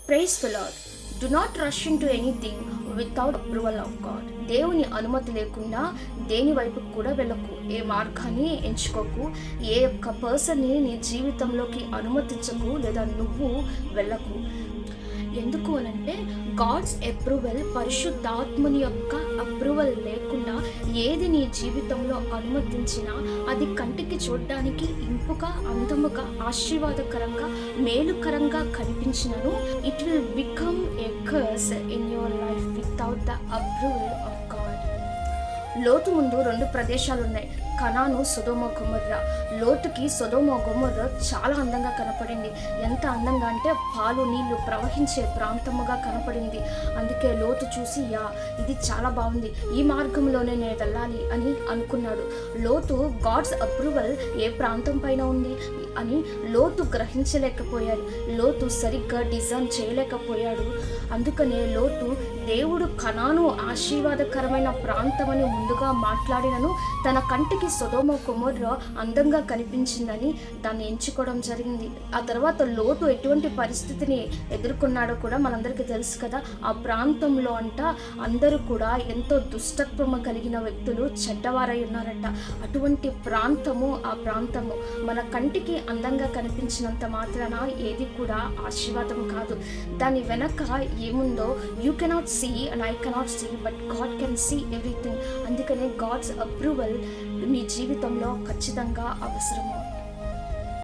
Praise the Lord. Do not rush into anything without approval of God. దేవుని అనుమతి లేకుండా దేని వైపు కూడా వెళ్ళకు, ఏ మార్గాన్ని ఎంచుకోకు, ఏ ఒక్క పర్సన్ని నీ జీవితంలోకి అనుమతించకు, లేదా నువ్వు వెళ్ళకు. ఎందుకు అనంటే గాడ్స్ అప్రూవల్, పరిశుద్ధాత్ముని యొక్క అప్రూవల్ లేకుండా ఏది నీ జీవితంలో అనుమతించినా అది కంటికి చూడడానికి ఇంపుగా, అందముగా, ఆశీర్వాదకరంగా, మేలుకరంగా కనిపించినను it will become a curse in your life without the approval of God. లోతు ముందు 2 ప్రదేశాలు ఉన్నాయి, కనాను, సొదొమ గొమొర్రా. లోతుకి సొదొమ గొమొర్రా చాలా అందంగా కనపడింది. ఎంత అందంగా అంటే పాలు నీళ్లు ప్రవహించే ప్రాంతముగా కనపడింది. అందుకే లోతు చూసి ఇది చాలా బాగుంది, ఈ మార్గంలోనే నేను వెళ్ళాలి అని అనుకున్నాడు. లోతు గాడ్స్ అప్రూవల్ ఏ ప్రాంతం పైన ఉంది అని లోతు గ్రహించలేకపోయాడు. లోతు సరిగ్గా డిజైన్ చేయలేకపోయాడు. అందుకనే లోతు దేవుడు కనాను ఆశీర్వాదకరమైన ప్రాంతమని ముందుగా మాట్లాడినను తన కంటికి సొదొమ గొమొర్రా అందంగా కనిపించిందని దాన్ని ఎంచుకోవడం జరిగింది. ఆ తర్వాత లోతు ఎటువంటి పరిస్థితిని ఎదుర్కొన్నాడో కూడా మనందరికీ తెలుసు కదా. ఆ ప్రాంతంలో అందరూ కూడా ఎంతో దుష్టత్వము కలిగిన వ్యక్తులు, చెడ్డవారై ఉన్నారట. అటువంటి ప్రాంతము, ఆ ప్రాంతము మన కంటికి అందంగా కనిపించినంత మాత్రాన ఏది కూడా ఆశీర్వాదం కాదు. దాని వెనక ఏముందో you cannot see and I cannot see, but God can see everything. అందుకనే గాడ్స్ అప్రూవల్ మీ జీవితంలో ఖచ్చితంగా అవసరము.